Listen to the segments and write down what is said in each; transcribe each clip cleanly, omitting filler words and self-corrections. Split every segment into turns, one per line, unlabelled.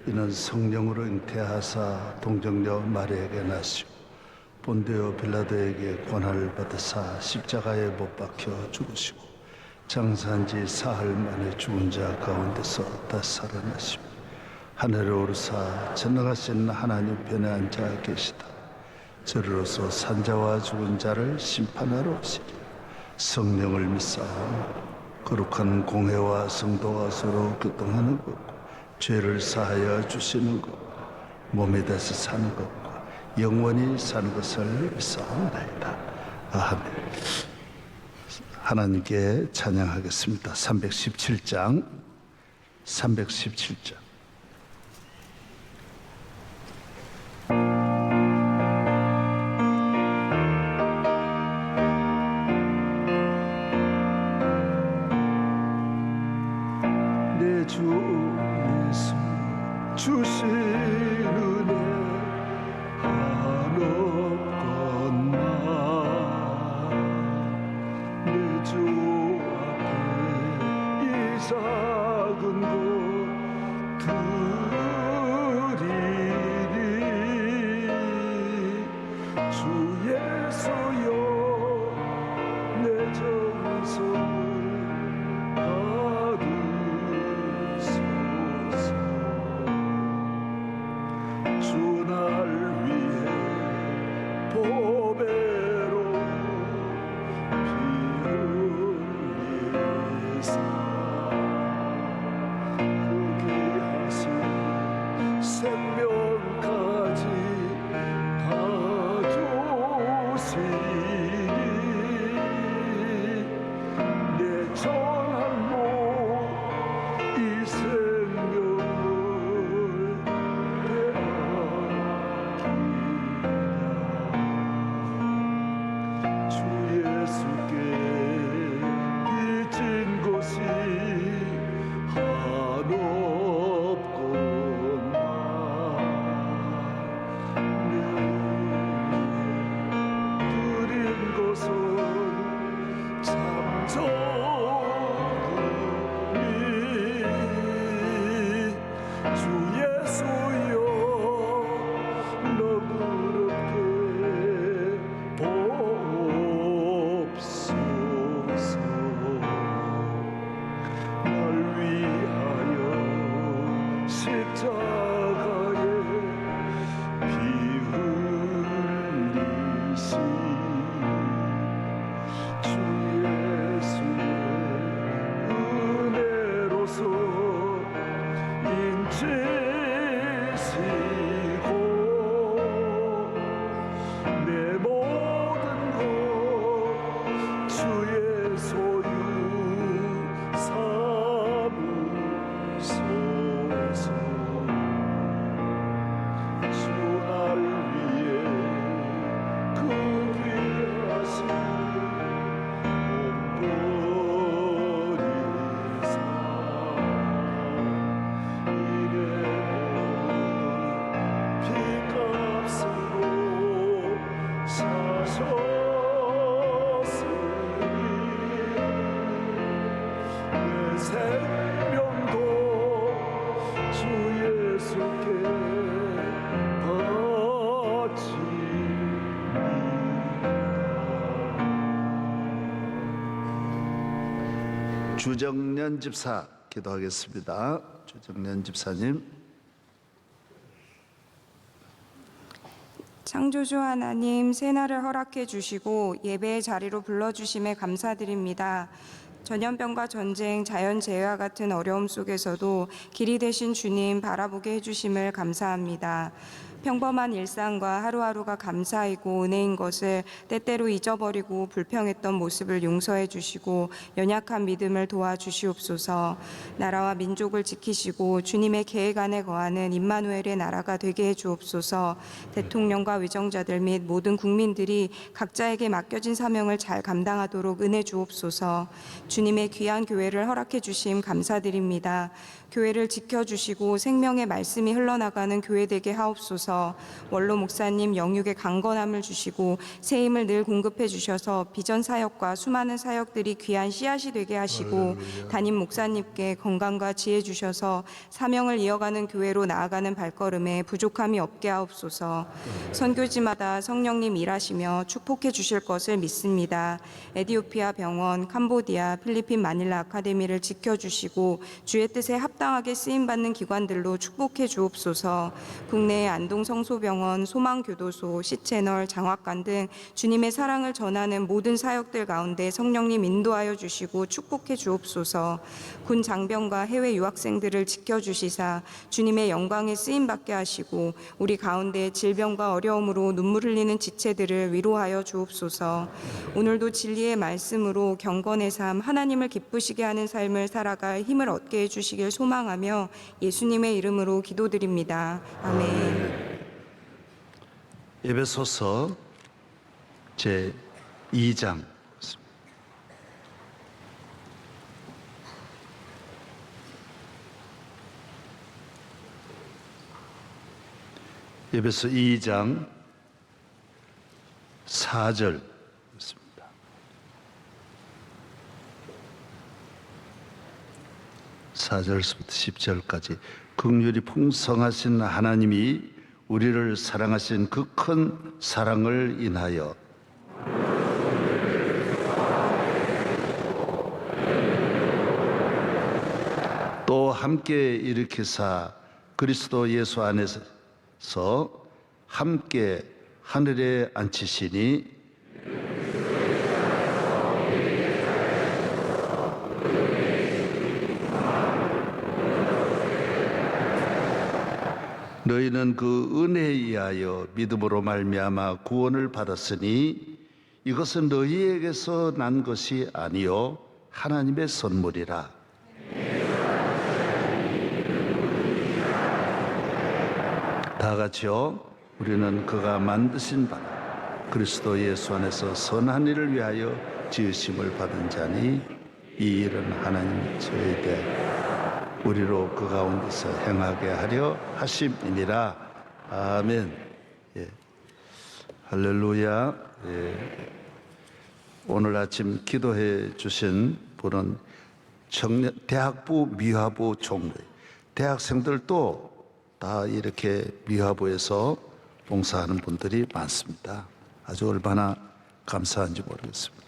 이는 성령으로 잉태하사 동정녀 마리아에게 나시고 본디오 빌라도에게 고난을 받으사 십자가에 못 박혀 죽으시고 장사한 지 사흘 만에 죽은 자 가운데서 다시 살아나시고 하늘에 오르사 전능하신 하나님 편에 앉아 계시다. 저리로서 산자와 죽은 자를 심판하러 오시리. 성령을 믿사오니 거룩한 공회와 성도가 서로 교통하는 것, 죄를 사하여 주시는 것, 몸에 대해서 사는 것과 영원히 사는 것을 믿사옵나이다. 아멘. 하나님께 찬양하겠습니다. 317장. 내 주 예수 주신 은혜 한없건만 내 주 앞에 이 작은 곳 드리리. 주 예수여 내 정성을 생명까지 다 주시니 내 전한 몸 이 생명을 빼앗기랴. 주 예수께 빚진 것이 한없고 주정년 집사 기도하겠습니다. 주정년 집사님.
창조주 하나님, 새날을 허락해 주시고 예배의 자리로 불러주심에 감사드립니다. 전염병과 전쟁, 자연재해와 같은 어려움 속에서도 길이 되신 주님 바라보게 해주심을 감사합니다. 평범한 일상과 하루하루가 감사이고 은혜인 것을 때때로 잊어버리고 불평했던 모습을 용서해 주시고 연약한 믿음을 도와주시옵소서. 나라와 민족을 지키시고 주님의 계획 안에 거하는 임마누엘의 나라가 되게 해 주옵소서. 대통령과 위정자들 및 모든 국민들이 각자에게 맡겨진 사명을 잘 감당하도록 은혜 주옵소서. 주님의 귀한 교회를 허락해 주심 감사드립니다. 교회를 지켜주시고 생명의 말씀이 흘러나가는 교회 되게 하옵소서. 주셔서 원로 목사님 영육의 강건함을 주시고 새 힘을 늘 공급해 주셔서 비전 사역과 수많은 사역들이 귀한 씨앗이 되게 하시고 담임 목사님께 건강과 지혜 주셔서 사명을 이어가는 교회로 나아가는 발걸음에 부족함이 없게 하옵소서. 선교지마다 성령님 일하시며 축복해 주실 것을 믿습니다. 에티오피아 병원, 캄보디아, 필리핀 마닐라 아카데미를 지켜주시고 주의 뜻에 합당하게 쓰임받는 기관들로 축복해 주옵소서. 국내의 안동성소병원, 소망교도소, C채널, 장학관 등 주님의 사랑을 전하는 모든 사역들 가운데 성령님 인도하여 주시고 축복해 주옵소서. 군 장병과 해외 유학생들을 지켜주시사 주님의 영광에 쓰임받게 하시고 우리 가운데 질병과 어려움으로 눈물 흘리는 지체들을 위로하여 주옵소서. 오늘도 진리의 말씀으로 경건의 삶, 하나님을 기쁘시게 하는 삶을 살아갈 힘을 얻게 해주시길 소망하며 예수님의 이름으로 기도드립니다. 아멘.
에베소서 제 2장 에베소 2장 4절 있습니다. (4절부터) (10절까지) 긍휼이 풍성하신 하나님이 우리를 사랑하신 그 큰 사랑을 인하여 또 함께 일으키사 그리스도 예수 안에서 함께 하늘에 앉히시니 너희는 그 은혜에 의하여 믿음으로 말미암아 구원을 받았으니 이것은 너희에게서 난 것이 아니요 하나님의 선물이라. 다 같이요. 우리는 그가 만드신 바 그리스도 예수 안에서 선한 일을 위하여 지으심을 받은 자니 이 일은 하나님 저희에 대해 우리로 그 가운데서 행하게 하려 하심이니라. 아멘. 예. 할렐루야. 예. 오늘 아침 기도해 주신 분은 대학부 미화부 총무, 대학생들도 다 이렇게 미화부에서 봉사하는 분들이 많습니다. 아주 얼마나 감사한지 모르겠습니다.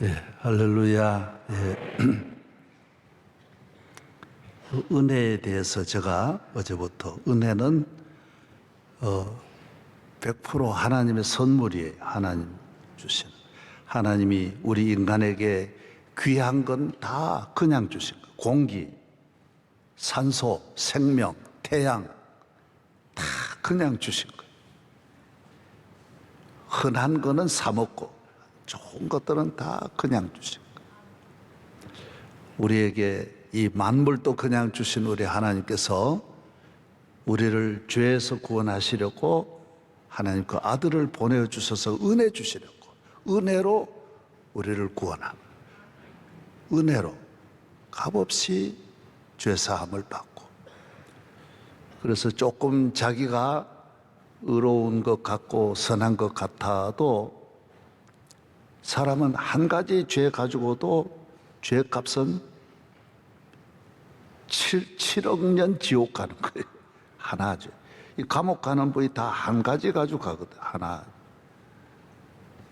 예, 할렐루야. 예. 은혜에 대해서 제가 어제부터 은혜는 100% 하나님의 선물이에요. 하나님 주신. 하나님이 우리 인간에게 귀한 건 다 그냥 주신 거예요. 공기, 산소, 생명, 태양 다 그냥 주신 거예요. 흔한 거는 사 먹고 좋은 것들은 다 그냥 주신 거예요. 우리에게 이 만물도 그냥 주신 우리 하나님께서 우리를 죄에서 구원하시려고 하나님 그 아들을 보내주셔서 은혜 주시려고 은혜로 우리를 구원함, 은혜로 값없이 죄사함을 받고, 그래서 조금 자기가 의로운 것 같고 선한 것 같아도 사람은 한 가지 죄 가지고도 죄값은 7억 년 지옥 가는 거예요. 하나죠. 이 감옥 가는 분이 다 한 가지 가지고 가거든. 하나.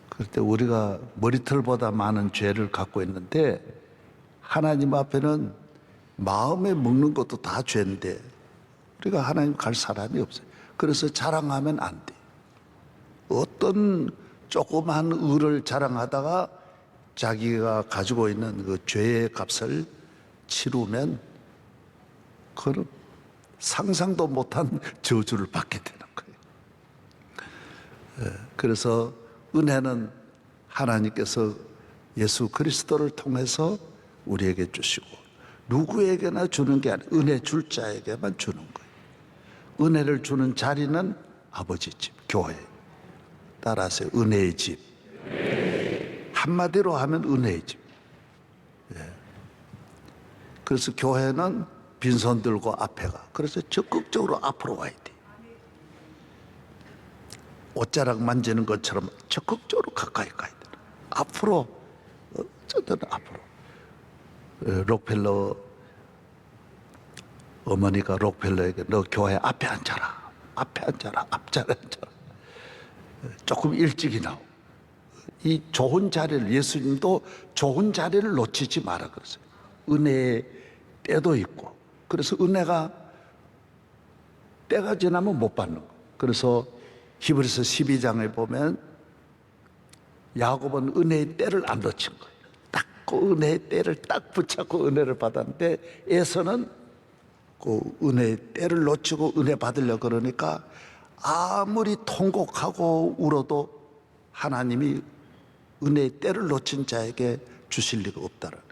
그럴 때 우리가 머리털보다 많은 죄를 갖고 있는데 하나님 앞에는 마음에 먹는 것도 다 죄인데 우리가 하나님 갈 사람이 없어요. 그래서 자랑하면 안 돼. 어떤 조그만 의를 자랑하다가 자기가 가지고 있는 그 죄의 값을 치르면 그건 상상도 못한 저주를 받게 되는 그래서 은혜는 하나님께서 예수 그리스도를 통해서 우리에게 주시고 누구에게나 주는 게 아니라 은혜 줄 자에게만 주는 거예요. 은혜를 주는 자리는 아버지 집, 교회. 따라서 은혜의 집. 한마디로 하면 은혜의 집. 그래서 교회는 빈손 들고 앞에 가. 그래서 적극적으로 앞으로 와야 돼. 옷자락 만지는 것처럼 적극적으로 가까이 가야 돼. 앞으로, 어쩌든 앞으로. 록펠러 어머니가 록펠러에게 너 교회 앞에 앉아라. 앞에 앉아라. 앞자리에 앉아라. 조금 일찍이 나오. 이 좋은 자리를, 예수님도 좋은 자리를 놓치지 마라 그랬어요. 은혜의 때도 있고. 그래서 은혜가 때가 지나면 못 받는 거예요. 그래서 히브리서 12장에 보면 야곱은 은혜의 때를 안 놓친 거예요. 딱 그 은혜의 때를 딱 붙잡고 은혜를 받았는데 에서는 그 은혜의 때를 놓치고 은혜 받으려고 그러니까 아무리 통곡하고 울어도 하나님이 은혜의 때를 놓친 자에게 주실 리가 없다는 거예요.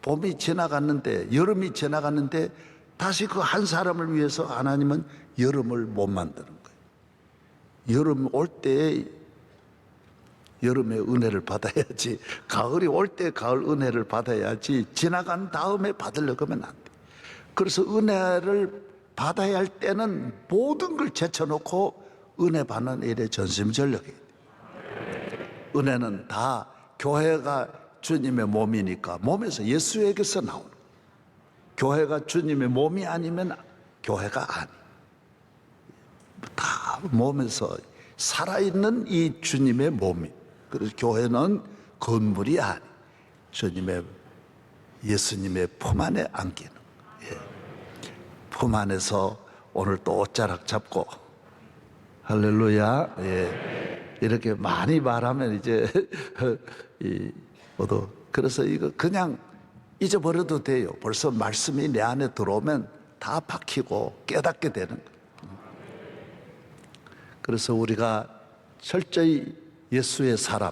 봄이 지나갔는데, 여름이 지나갔는데 다시 그 한 사람을 위해서 하나님은 여름을 못 만드는 거예요. 여름 올 때 여름의 은혜를 받아야지, 가을이 올 때 가을 은혜를 받아야지, 지나간 다음에 받으려고 하면 안 돼. 그래서 은혜를 받아야 할 때는 모든 걸 제쳐놓고 은혜 받는 일에 전심전력해야 돼. 은혜는 다 교회가 주님의 몸이니까 몸에서 예수에게서 나오는 거예요. 교회가 주님의 몸이 아니면 교회가 아니. 다 몸에서 살아있는 이 주님의 몸이. 그래서 교회는 건물이 아니. 주님의 예수님의 품 안에 안기는. 품 안에서 오늘 또 옷자락 잡고 할렐루야. 이렇게 많이 말하면 이제 모두 그래서 이거 그냥 잊어버려도 돼요. 벌써 말씀이 내 안에 들어오면 다 박히고 깨닫게 되는 거예요. 그래서 우리가 철저히 예수의 사람,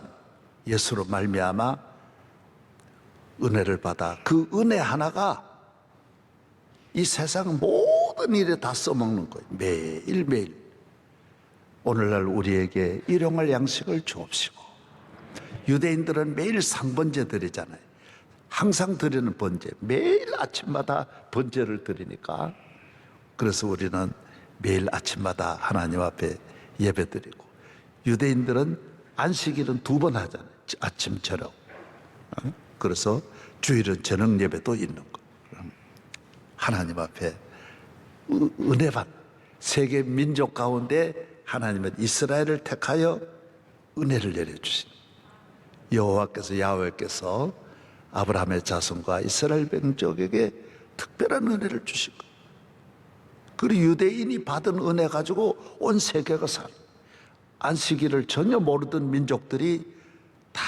예수로 말미암아 은혜를 받아 그 은혜 하나가 이 세상 모든 일에 다 써먹는 거예요. 매일매일. 오늘날 우리에게 일용할 양식을 주옵시고. 유대인들은 매일 상번제 드리잖아요. 항상 드리는 번제. 매일 아침마다 번제를 드리니까. 그래서 우리는 매일 아침마다 하나님 앞에 예배 드리고. 유대인들은 안식일은 2번 하잖아요. 아침, 저녁. 그래서 주일은 저녁 예배도 있는 거. 하나님 앞에 은혜 받. 세계 민족 가운데 하나님은 이스라엘을 택하여 은혜를 내려주신 야훼께서 아브라함의 자손과 이스라엘 백성에게 특별한 은혜를 주신 거예요. 그리고 유대인이 받은 은혜 가지고 온 세계가 살아. 안식일을 전혀 모르던 민족들이 다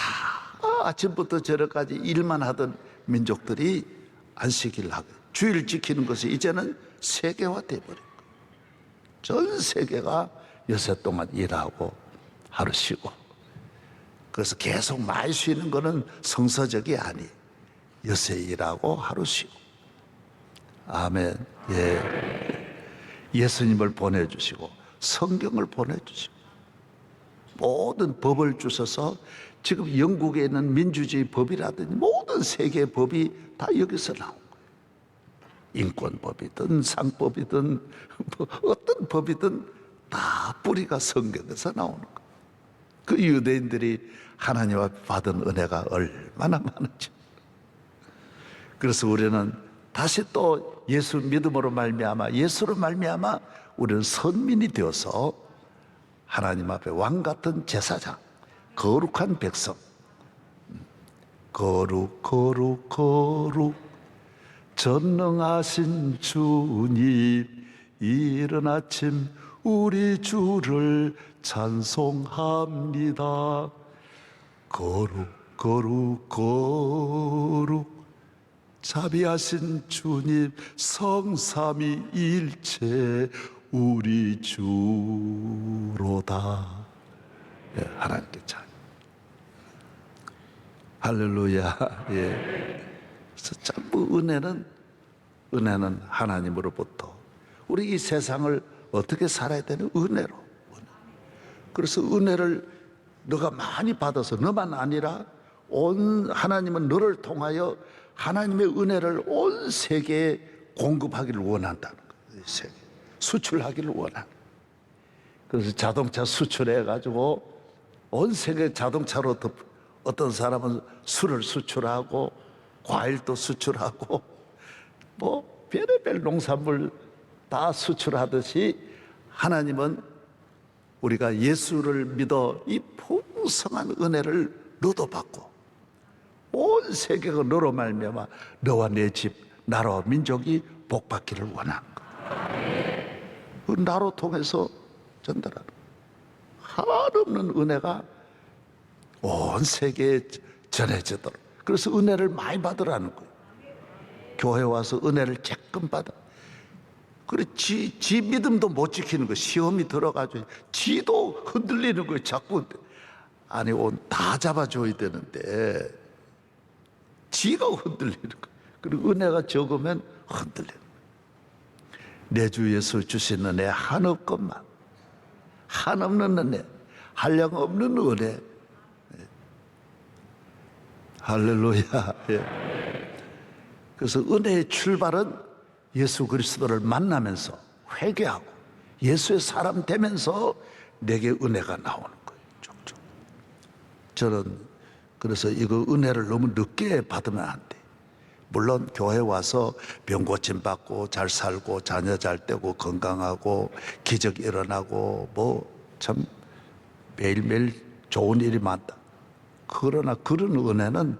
아침부터 저녁까지 일만 하던 민족들이 안식일을 하고 주일 지키는 것이 이제는 세계화돼 버린 거예요. 전 세계가 여세 동안 일하고 하루 쉬고. 그래서 계속 많이 쉬는 거는 성서적이 아니에요. 여세 일하고 하루 쉬고. 아멘. 예수님을 보내주시고 성경을 보내주시고 모든 법을 주셔서 지금 영국에 있는 민주주의 법이라든지 모든 세계의 법이 다 여기서 나온 거예요. 인권법이든 상법이든 뭐 어떤 법이든 다 뿌리가 성경에서 나오는 거예요. 그 유대인들이 하나님 앞에 받은 은혜가 얼마나 많은지. 그래서 우리는 다시 또 예수 믿음으로 말미암아 예수로 말미암아 우리는 선민이 되어서 하나님 앞에 왕 같은 제사장, 거룩한 백성. 거룩 거룩 거룩 전능하신 주님, 이른 아침 우리 주를 찬송합니다. 거룩 거룩 거룩 자비하신 주님, 성삼위일체 우리 주로다. 예, 하나님께 찬. 할렐루야. 예. 그래서 전부 은혜는 하나님으로부터 우리 이 세상을 어떻게 살아야 되는 은혜로. 그래서 은혜를 너가 많이 받아서 너만 아니라 온 하나님은 너를 통하여 하나님의 은혜를 온 세계에 공급하기를 원한다는 거예요. 세계 수출하기를 원하는. 그래서 자동차 수출해 가지고 온 세계 자동차로 어떤 사람은 술을 수출하고 과일도 수출하고 뭐 별의별 농산물 다 수출하듯이 하나님은 우리가 예수를 믿어 이 풍성한 은혜를 너도 받고 온 세계가 너로 말미암아 너와 내 집, 나라와 민족이 복받기를 원하는 거야. 그 나로 통해서 전달하는 한없는 은혜가 온 세계에 전해지도록. 그래서 은혜를 많이 받으라는 거예요. 교회 와서 은혜를 조금 받아. 그래, 지 믿음도 못 지키는 거. 시험이 들어가지고 지도 흔들리는 거예요. 자꾸. 아니, 다 잡아줘야 되는데 지가 흔들리는 거예요. 그리고 은혜가 적으면 흔들리는 거예요. 내 주 예수 주신 은혜 한없건만, 한없는 은혜, 한량 없는 은혜. 할렐루야. 예. 그래서 은혜의 출발은 예수 그리스도를 만나면서 회개하고 예수의 사람 되면서 내게 은혜가 나오는 거예요. 종종. 저는 그래서 이거 은혜를 너무 늦게 받으면 안 돼. 물론 교회 와서 병 고침 받고 잘 살고 자녀 잘 되고 건강하고 기적이 일어나고 뭐 참 매일매일 좋은 일이 많다. 그러나 그런 은혜는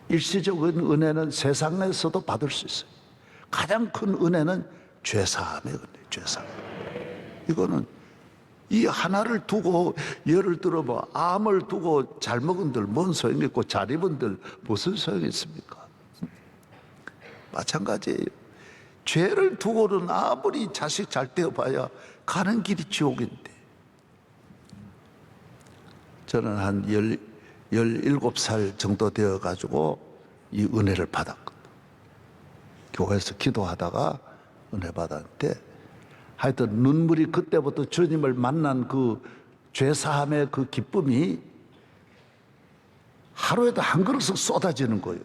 일시적인 은혜는 세상에서도 받을 수 있어요. 가장 큰 은혜는 죄사함의 은혜, 죄사함. 이거는 이 하나를 두고 예를 들어 뭐 암을 두고 잘 먹은들 뭔 소용이 있고 잘 입은들 무슨 소용이 있습니까? 마찬가지예요. 죄를 두고는 아무리 자식 잘 되어봐야 가는 길이 지옥인데. 저는 한 17살 정도 되어가지고 이 은혜를 받았거든. 교회에서 기도하다가 은혜 받았는데 하여튼 눈물이 그때부터 주님을 만난 그 죄사함의 그 기쁨이 하루에도 한 그릇씩 쏟아지는 거예요.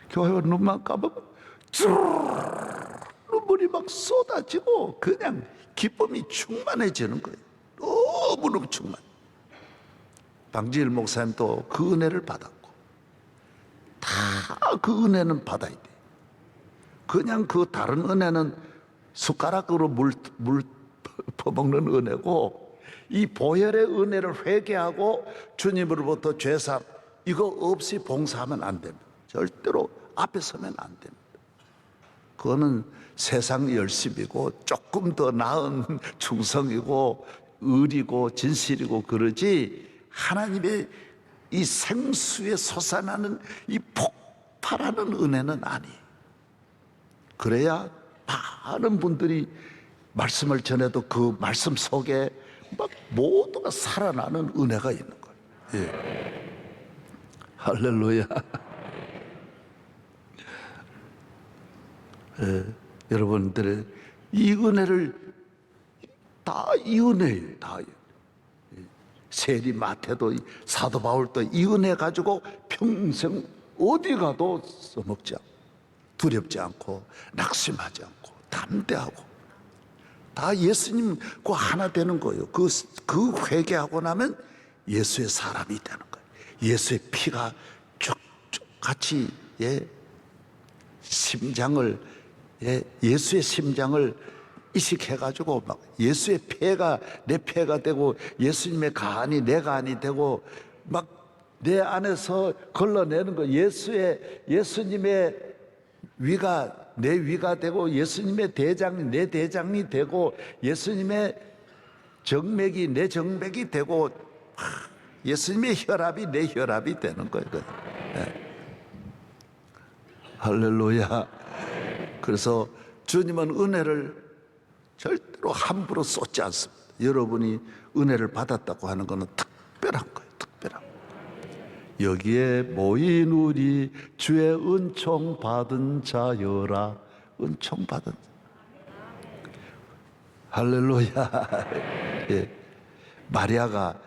교회 눈만 감으면 눈물이 막 쏟아지고 그냥 기쁨이 충만해지는 거예요. 너무너무 충만. 방지일 목사님도 그 은혜를 받았고 다 그 은혜는 받아야 돼. 그냥 그 다른 은혜는 숟가락으로 물 퍼먹는 은혜고 이 보혈의 은혜를 회개하고 주님으로부터 죄사 이거 없이 봉사하면 안 됩니다. 절대로 앞에 서면 안 됩니다. 그거는 세상 열심이고 조금 더 나은 충성이고 의리고 진실이고 그러지 하나님의 이 생수에 솟아나는 이 폭발하는 은혜는 아니에요. 그래야 많은 분들이 말씀을 전해도 그 말씀 속에 막 모두가 살아나는 은혜가 있는 거예요. 예. 할렐루야. 예. 여러분들의 이 은혜를 다 이 은혜예요. 다. 세리 마태도 사도 바울도 이 은혜 가지고 평생 어디 가도 써먹지 않고 두렵지 않고 낙심하지 않고 담대하고 다 예수님과 하나 되는 거예요. 그 회개하고 나면 예수의 사람이 되는 거예요. 예수의 피가 쭉쭉 같이 심장을 예수의 심장을 이식해가지고 막 예수의 폐가 내 폐가 되고 예수님의 간이 내 간이 되고 막 내 안에서 걸러내는 거. 예수님의 위가 내 위가 되고 예수님의 대장이 내 대장이 되고 예수님의 정맥이 내 정맥이 되고 예수님의 혈압이 내 혈압이 되는 거예요. 네. 할렐루야. 그래서 주님은 은혜를 절대로 함부로 쏟지 않습니다. 여러분이 은혜를 받았다고 하는 것은 특별한 거예요. 특별한 거예요. 여기에 모인 우리 주의 은총 받은 자여라. 은총 받은 자. 할렐루야. 예. 마리아가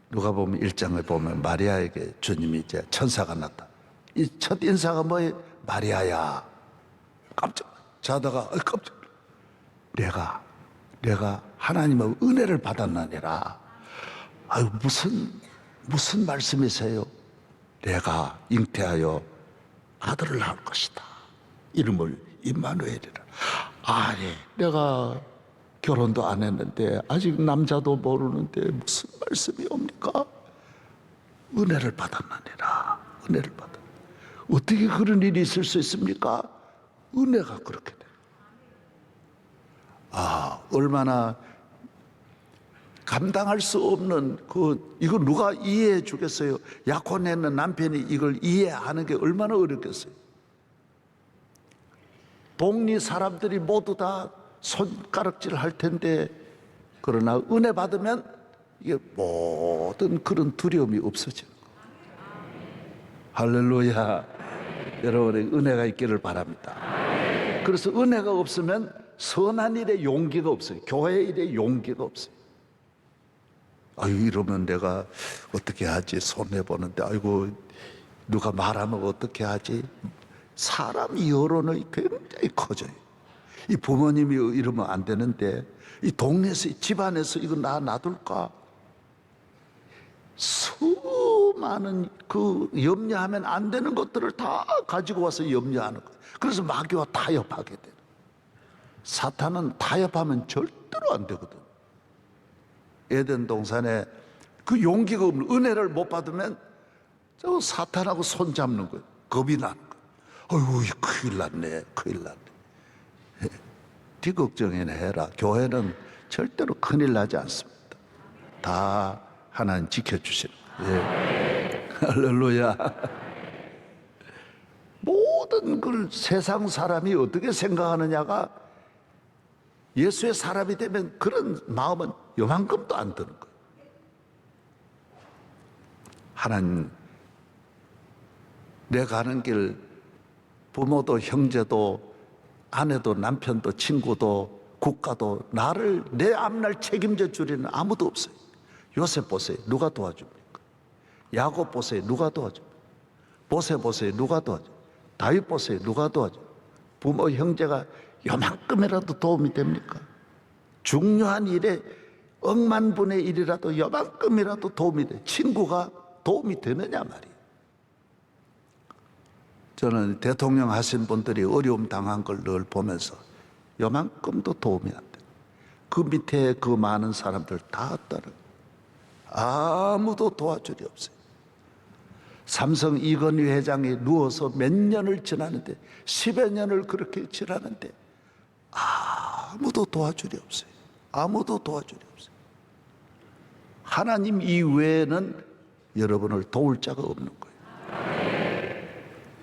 누가 보면 1장을 보면 마리아에게 주님이 이제 천사가 났다. 이 첫 인사가 뭐예요? 마리아야. 깜짝 자다가 깜짝 내가 하나님의 은혜를 받았나니라. 아유 무슨 말씀이세요? 내가 잉태하여 아들을 낳을 것이다. 이름을 임마누엘이라. 아니 내가 결혼도 안 했는데 아직 남자도 모르는데 무슨 말씀이 옵니까? 은혜를 받았나니라. 은혜를 받아. 어떻게 그런 일이 있을 수 있습니까? 은혜가 그렇게 돼. 얼마나 감당할 수 없는 이거 누가 이해해 주겠어요? 약혼했는 남편이 이걸 이해하는 게 얼마나 어렵겠어요? 동리 사람들이 모두 다 손가락질 할 텐데, 그러나 은혜 받으면 이게 모든 그런 두려움이 없어지는 거예요. 할렐루야. 여러분의 은혜가 있기를 바랍니다. 그래서 은혜가 없으면 선한 일에 용기가 없어요. 교회 일에 용기가 없어요. 아유, 이러면 내가 어떻게 하지? 손해보는데, 아이고, 누가 말하면 어떻게 하지? 사람 여론이 굉장히 커져요. 이 부모님이 이러면 안 되는데, 이 동네에서, 집안에서 이거 놔둘까? 수많은 염려하면 안 되는 것들을 다 가지고 와서 염려하는 거예요. 그래서 마귀와 타협하게 돼요. 사탄은 타협하면 절대로 안 되거든. 에덴 동산에 그 용기가 없는, 은혜를 못 받으면 저 사탄하고 손 잡는 거예요. 겁이 나는 거예요. 어휴, 큰일 났네, 큰일 났네. 네 걱정이나 해라. 교회는 절대로 큰일 나지 않습니다. 다 하나님 지켜주시는 거예요. 예. 할렐루야. 모든 걸 세상 사람이 어떻게 생각하느냐가, 예수의 사람이 되면 그런 마음은 요만큼도 안 드는 거예요. 하나님, 내 가는 길 부모도 형제도 아내도 남편도 친구도 국가도 나를 내 앞날 책임져 주리는 아무도 없어요. 요셉 보세요. 누가 도와줍니까? 야곱 보세요. 누가 도와줍니까? 모세 보세요. 누가 도와줍니까? 다윗 보세요. 누가 도와줍니까? 부모 형제가 요만큼이라도 도움이 됩니까? 중요한 일에 억만분의 1이라도 요만큼이라도 도움이 돼. 친구가 도움이 되느냐 말이에요. 저는 대통령 하신 분들이 어려움 당한 걸 늘 보면서 요만큼도 도움이 안 돼. 그 밑에 그 많은 사람들 다 따라 아무도 도와줄이 없어요. 삼성 이건희 회장이 누워서 몇 년을 지나는데, 10여 년을 그렇게 지나는데 아무도 도와줄이 없어요. 아무도 도와줄이 없어요. 하나님 이외에는 여러분을 도울 자가 없는 거예요.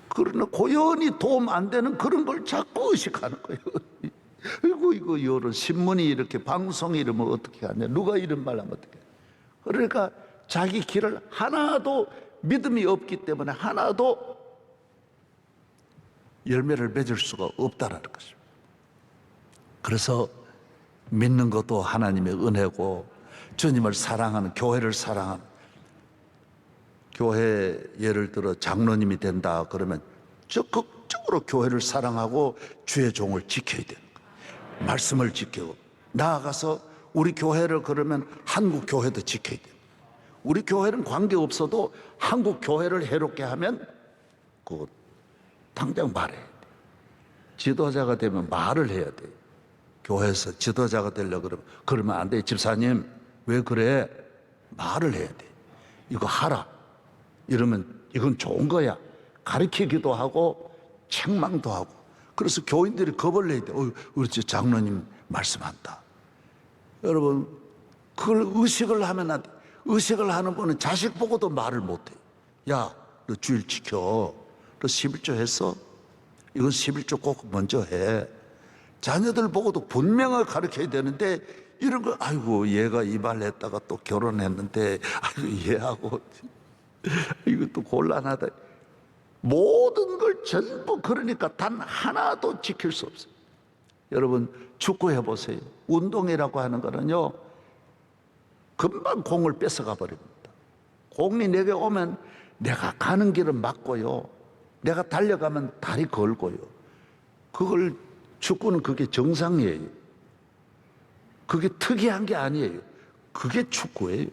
그러나 고연히 도움 안 되는 그런 걸 자꾸 의식하는 거예요. 이거 이런 신문이 이렇게, 방송이 이러면 어떻게 하냐, 누가 이런 말 하면 어떻게 하냐. 그러니까 자기 길을 하나도 믿음이 없기 때문에 하나도 열매를 맺을 수가 없다라는 것입니다. 그래서 믿는 것도 하나님의 은혜고, 주님을 사랑하는, 교회를 사랑하는, 교회 예를 들어 장로님이 된다 그러면 적극적으로 교회를 사랑하고 주의 종을 지켜야 되는 거예요. 말씀을 지키고, 나아가서 우리 교회를 그러면 한국 교회도 지켜야 돼요. 우리 교회는 관계없어도 한국 교회를 해롭게 하면 그거 당장 말해야 돼. 지도자가 되면 말을 해야 돼. 교회에서 지도자가 되려고 그러면 안 돼. 집사님 왜 그래? 말을 해야 돼. 이거 하라. 이러면 이건 좋은 거야. 가르치기도 하고 책망도 하고. 그래서 교인들이 겁을 내야 돼. 우리 장로님 말씀한다. 여러분, 그걸 의식을 하면 안 돼. 의식을 하는 분은 자식 보고도 말을 못해. 야, 너 주일 지켜. 너 11조 했어? 이건 11조 꼭 먼저 해. 자녀들 보고도 분명하게 가르쳐야 되는데 이런 거 아이고 얘가 이발했다가 또 결혼했는데 아이고 얘하고 이것도 곤란하다. 모든 걸 전부 그러니까 단 하나도 지킬 수 없어요. 여러분 축구해 보세요. 운동이라고 하는 거는요 금방 공을 뺏어가 버립니다. 공이 내게 오면 내가 가는 길은 막고요, 내가 달려가면 다리 걸고요. 그걸 축구는 그게 정상이에요. 그게 특이한 게 아니에요. 그게 축구예요.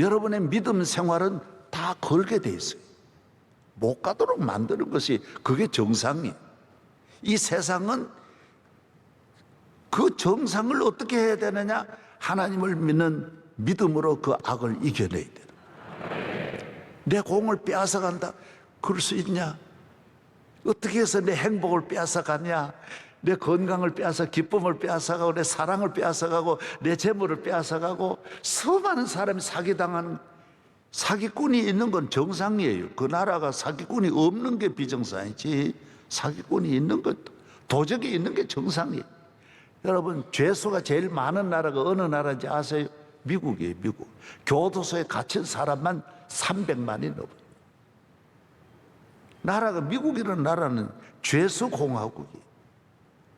여러분의 믿음 생활은 다 걸게 돼 있어요. 못 가도록 만드는 것이 그게 정상이에요. 이 세상은 그 정상을 어떻게 해야 되느냐? 하나님을 믿는 믿음으로 그 악을 이겨내야 돼요. 내 공을 빼앗아 간다. 그럴 수 있냐? 어떻게 해서 내 행복을 빼앗아 가냐? 내 건강을 빼앗아, 기쁨을 빼앗아 가고, 내 사랑을 빼앗아 가고, 내 재물을 빼앗아 가고, 수많은 사람이 사기당하는, 사기꾼이 있는 건 정상이에요. 그 나라가 사기꾼이 없는 게 비정상이지, 사기꾼이 있는 것, 도적이 있는 게 정상이에요. 여러분, 죄수가 제일 많은 나라가 어느 나라인지 아세요? 미국이에요, 미국. 교도소에 갇힌 사람만 300만이 넘어요. 나라가, 미국이라는 나라는 죄수 공화국이에요.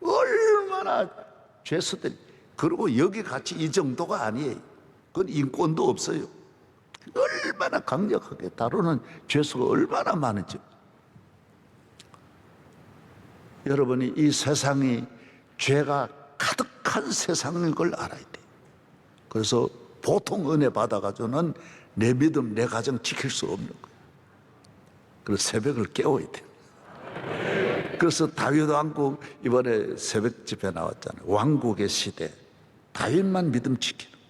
얼마나 죄수들이, 그리고 여기 같이 이 정도가 아니에요. 그건 인권도 없어요. 얼마나 강력하게 다루는 죄수가 얼마나 많은지. 여러분이 이 세상이 죄가 가득한 세상인 걸 알아야 돼요. 그래서 보통 은혜 받아가지고는 내 믿음, 내 가정 지킬 수 없는 거예요. 그래서 새벽을 깨워야 돼요. 그래서 다윗 왕국 이번에 새벽 집회 나왔잖아요. 왕국의 시대, 다윗만 믿음 지키는 거예요.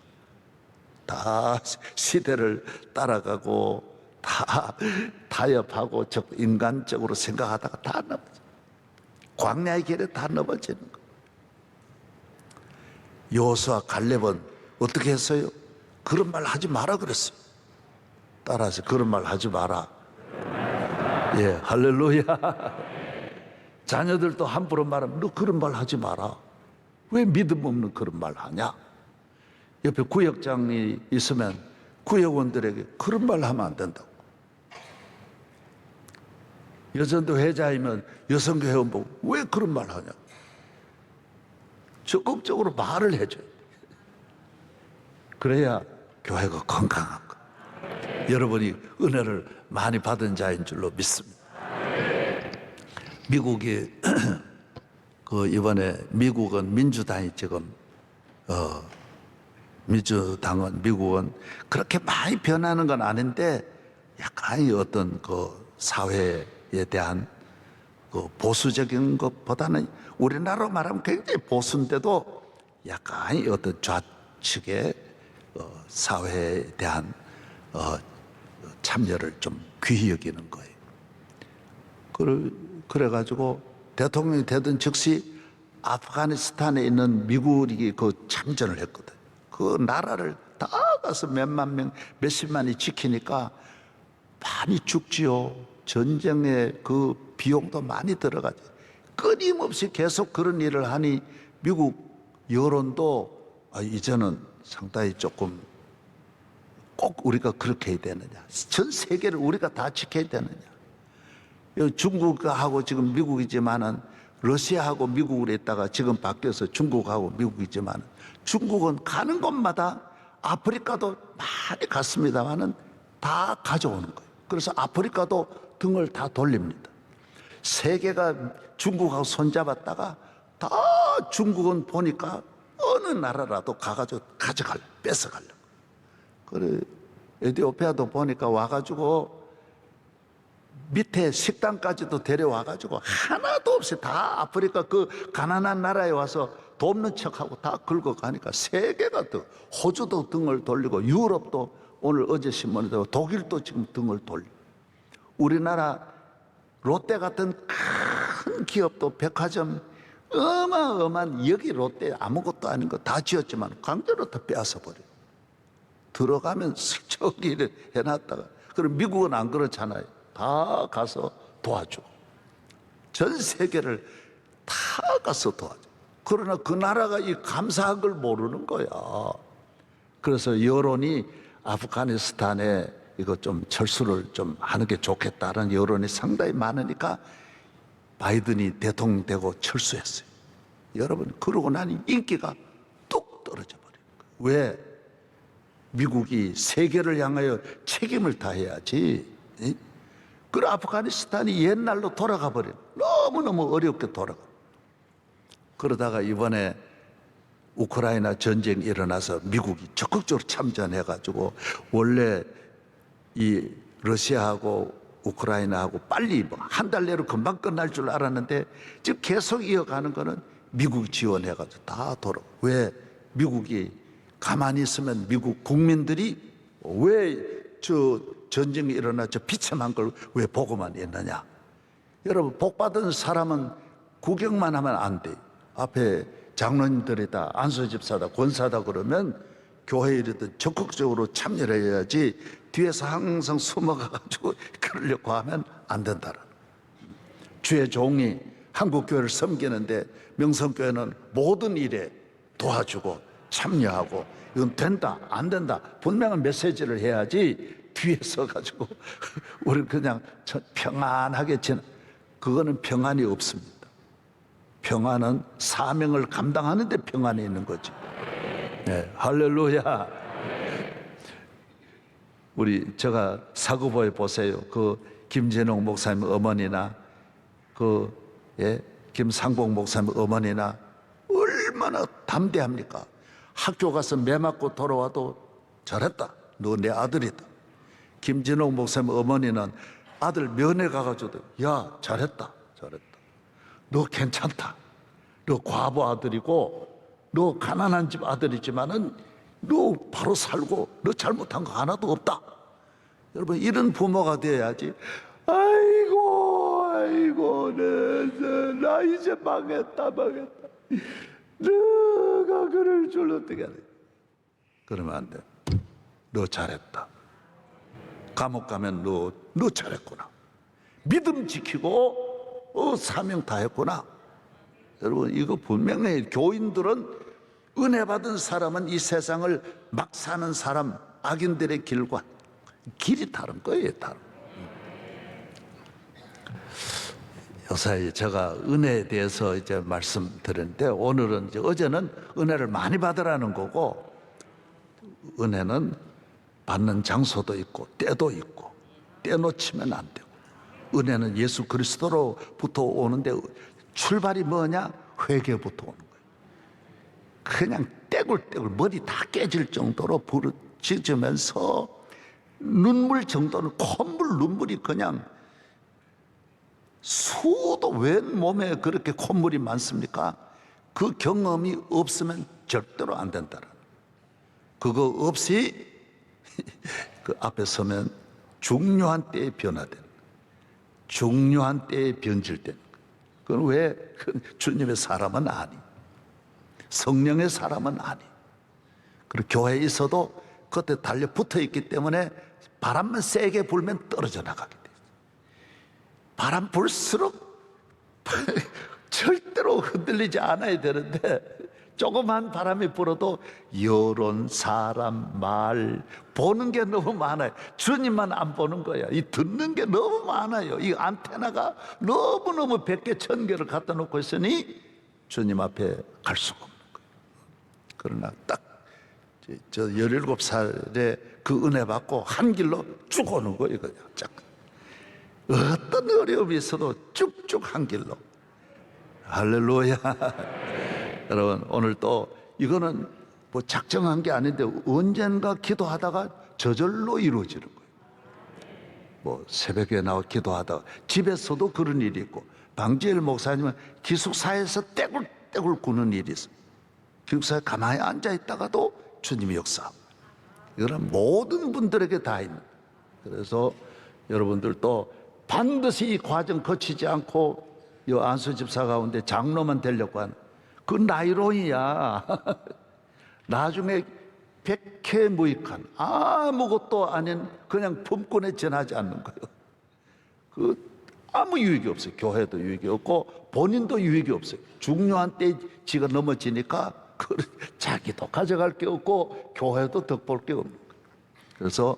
다 시대를 따라가고 다 타협하고 인간적으로 생각하다가 다 넘어져. 광야의 길에 다 넘어지는 거예요. 여호수아 갈렙은 어떻게 했어요? 그런 말 하지 마라 그랬어요. 따라서 그런 말 하지 마라. 예, 할렐루야. 자녀들도 함부로 말하면 너 그런 말 하지 마라. 왜 믿음 없는 그런 말 하냐? 옆에 구역장이 있으면 구역원들에게 그런 말 하면 안 된다고. 여전도 회장이면 여성교 회원 보고 왜 그런 말 하냐? 적극적으로 말을 해줘요. 그래야 교회가 건강한 거. 여러분이 은혜를 많이 받은 자인 줄로 믿습니다. 미국이 그 이번에 미국은 민주당이 지금 민주당은 미국은 그렇게 많이 변하는 건 아닌데 약간의 어떤 그 사회에 대한 그 보수적인 것보다는 우리나라로 말하면 굉장히 보수인데도 약간의 어떤 좌측의 사회에 대한 참여를 좀 귀히 여기는 거예요. 그래가지고 대통령이 되던 즉시 아프가니스탄에 있는 미국이 그 참전을 했거든. 그 나라를 다 가서 몇만 명, 몇십만이 지키니까 많이 죽지요. 전쟁에 그 비용도 많이 들어가죠. 끊임없이 계속 그런 일을 하니 미국 여론도 이제는 상당히 조금 꼭 우리가 그렇게 해야 되느냐. 전 세계를 우리가 다 지켜야 되느냐. 중국하고 지금 미국이지만은 러시아하고 미국으로 있다가 지금 바뀌어서 중국하고 미국이지만 중국은 가는 곳마다 아프리카도 많이 갔습니다만은 다 가져오는 거예요. 그래서 아프리카도 등을 다 돌립니다. 세계가 중국하고 손잡았다가 다 중국은 보니까 어느 나라라도 가가지고 뺏어가려고. 그래 에티오피아도 보니까 와가지고 밑에 식당까지도 데려와가지고 하나도 없이 다 아프리카 그 가난한 나라에 와서 돕는 척하고 다 긁어가니까 세계가 또 호주도 등을 돌리고 유럽도 오늘 어제 신문에도 독일도 지금 등을 돌리고 우리나라 롯데 같은 큰 기업도 백화점 어마어마한 여기 롯데 아무것도 아닌 거 다 지었지만 강제로 다 빼앗아 버려요. 들어가면 슬쩍 해놨다가 그럼 미국은 안 그렇잖아요. 다 가서 도와주고 전 세계를 다 가서 도와줘.
그러나 그 나라가 이 감사한 걸 모르는 거야. 그래서 여론이 아프가니스탄에 이거 좀 철수를 좀 하는 게 좋겠다는 여론이 상당히 많으니까 바이든이 대통령 되고 철수했어요. 여러분, 그러고 나니 인기가 뚝 떨어져 버린 거예요. 왜? 미국이 세계를 향하여 책임을 다해야지. 그 아프가니스탄이 옛날로 돌아가 버린, 너무너무 어렵게 돌아가. 그러다가 이번에 우크라이나 전쟁이 일어나서 미국이 적극적으로 참전해가지고 원래 이 러시아하고 우크라이나하고 빨리 한 달 내로 금방 끝날 줄 알았는데 지금 계속 이어가는 거는 미국이 지원해가지고 다 돌아. 왜? 미국이 가만히 있으면 미국 국민들이 왜 저 전쟁이 일어나 저 비참한 걸 왜 보고만 있느냐? 여러분, 복받은 사람은 구경만 하면 안 돼. 앞에 장로님들이다, 안수집사다, 권사다 그러면 교회 일이든 적극적으로 참여를 해야지 뒤에서 항상 숨어가지고 그러려고 하면 안 된다는. 주의 종이 한국교회를 섬기는데 명성교회는 모든 일에 도와주고 참여하고 이건 된다 안 된다 분명한 메시지를 해야지 뒤에 서가지고 우리는 그냥 평안하게 그거는 평안이 없습니다. 평안은 사명을 감당하는데 평안이 있는 거지. 네, 할렐루야. 제가 사고보에 보세요. 그 김진홍 목사님 어머니나 김상봉 목사님 어머니나 얼마나 담대합니까? 학교 가서 매 맞고 돌아와도 잘했다. 너 내 아들이다. 김진홍 목사님 어머니는 아들 면회 가가지고도 야 잘했다. 너 괜찮다. 너 과부 아들이고 너 가난한 집 아들이지만은 너 바로 살고 너 잘못한 거 하나도 없다. 여러분, 이런 부모가 되어야지. 아이고 나 이제 망했다. 너가 그럴 줄 어떻게 하냐. 그러면 안 돼. 너 잘했다. 감옥 가면 너 잘했구나. 믿음 지키고 사명 다했구나. 여러분, 이거 분명히 교인들은 은혜 받은 사람은 이 세상을 막 사는 사람, 악인들의 길과 길이 다른 거예요, 다른. 요새 제가 은혜에 대해서 이제 말씀드렸는데 오늘은 어제는 은혜를 많이 받으라는 거고, 은혜는 받는 장소도 있고 때도 있고 때 놓치면 안 되고, 은혜는 예수 그리스도로부터 오는데 출발이 뭐냐? 회개부터 오는 거예요. 그냥 떼굴떼굴 머리 다 깨질 정도로 부르짖으면서 눈물 정도는 콧물 눈물이 그냥 수도 웬 몸에 그렇게 콧물이 많습니까? 그 경험이 없으면 절대로 안 된다는. 그거 없이 그 앞에 서면 중요한 때에 변화되는, 중요한 때에 변질되는. 그건 왜? 주님의 사람은 아니, 성령의 사람은 아니. 그리고 교회에 있어도 그때 달려붙어 있기 때문에 바람만 세게 불면 떨어져 나가게 돼. 바람 불수록 절대로 흔들리지 않아야 되는데 조그만 바람이 불어도 여론, 사람, 말 보는 게 너무 많아요. 주님만 안 보는 거야. 이 듣는 게 너무 많아요. 이 안테나가 너무너무 100개, 1000개를 갖다 놓고 있으니 주님 앞에 갈 수가 없는 거예요. 그러나 딱 저 17살에 그 은혜 받고 한 길로 쭉 오는 거예요. 그냥 쫙. 어떤 어려움이 있어도 쭉쭉 한 길로. 할렐루야. 여러분, 오늘 또 이거는 뭐 작정한 게 아닌데 언젠가 기도하다가 저절로 이루어지는 거예요. 뭐 새벽에 나와 기도하다가 집에서도 그런 일이 있고, 방지일 목사님은 기숙사에서 떼굴떼굴 구는 일이 있어요. 기숙사에 가만히 앉아 있다가도 주님이 역사하고. 이거는 모든 분들에게 다 있는. 그래서 여러분들도 반드시 이 과정 거치지 않고 이 안수 집사 가운데 장로만 되려고 하는 그 나이론이야. 나중에 백해무익한 아무것도 아닌 그냥 품꾼에 지나지 않는 거예요. 그 아무 유익이 없어요. 교회도 유익이 없고 본인도 유익이 없어요. 중요한 때 지가 넘어지니까 자기도 가져갈 게 없고 교회도 덕볼 게 없는 거예요. 그래서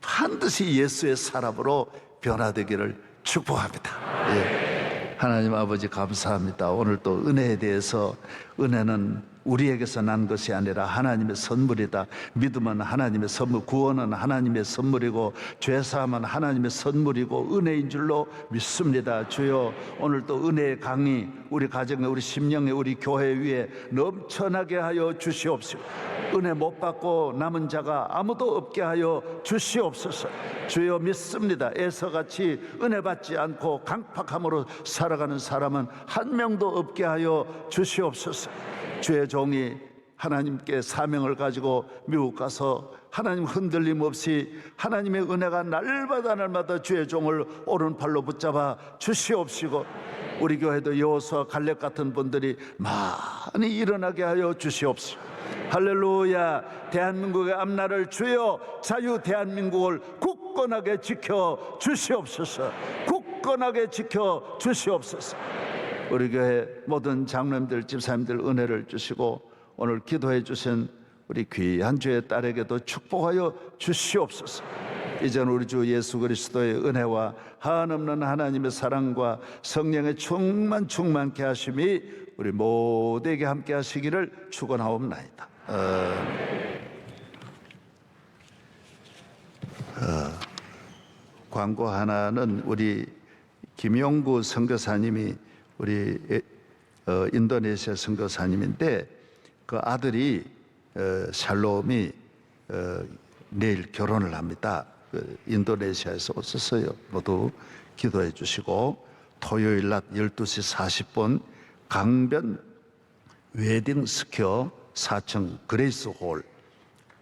반드시 예수의 사람으로 변화되기를 축복합니다. 예. 하나님 아버지 감사합니다. 오늘 또 은혜에 대해서, 은혜는 우리에게서 난 것이 아니라 하나님의 선물이다. 믿음은 하나님의 선물, 구원은 하나님의 선물이고 죄사함은 하나님의 선물이고 은혜인 줄로 믿습니다. 주여, 오늘 또 은혜의 강이 우리 가정에, 우리 심령에, 우리 교회 위에 넘쳐나게 하여 주시옵시고, 은혜 못 받고 남은 자가 아무도 없게 하여 주시옵소서. 주여, 믿습니다. 에서같이 은혜 받지 않고 강팍함으로 살아가는 사람은 한 명도 없게 하여 주시옵소서. 주의 종이 하나님께 사명을 가지고 미국 가서 하나님 흔들림 없이 하나님의 은혜가 날마다 주의 종을 오른팔로 붙잡아 주시옵시고, 우리 교회도 여호수아 갈렙 같은 분들이 많이 일어나게 하여 주시옵시고, 할렐루야. 대한민국의 앞날을 주여 자유 대한민국을 굳건하게 지켜 주시옵소서. 굳건하게 지켜 주시옵소서. 우리 교회 모든 장로님들, 집사님들 은혜를 주시고, 오늘 기도해 주신 우리 귀한 주의 딸에게도 축복하여 주시옵소서. 이제는 우리 주 예수 그리스도의 은혜와 한없는 하나님의 사랑과 성령의 충만케 하심이 우리 모두에게 함께 하시기를 축원하옵나이다. 광고 하나는 우리 김용구 선교사님이 우리 인도네시아 선교사님인데, 그 아들이 샬롬이 내일 결혼을 합니다. 인도네시아에서 오셨어요. 모두 기도해 주시고, 토요일 낮 12시 40분 강변 웨딩 스퀘어 4층 그레이스 홀,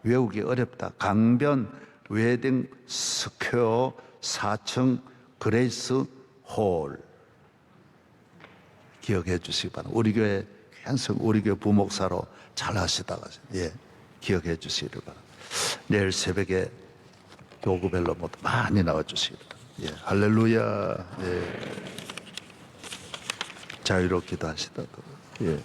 외우기 어렵다. 강변 웨딩 스퀘어 4층 그레이스 홀 기억해 주시기 바랍니다. 우리 교회 항상 우리 교회 부목사로 잘 하시다가, 예, 기억해 주시기를 바랍니다. 내일 새벽에 교구별로 모두 많이 나와 주시기 바랍니다. 예, 할렐루야. 예. 자유롭게 기도하시다. 예.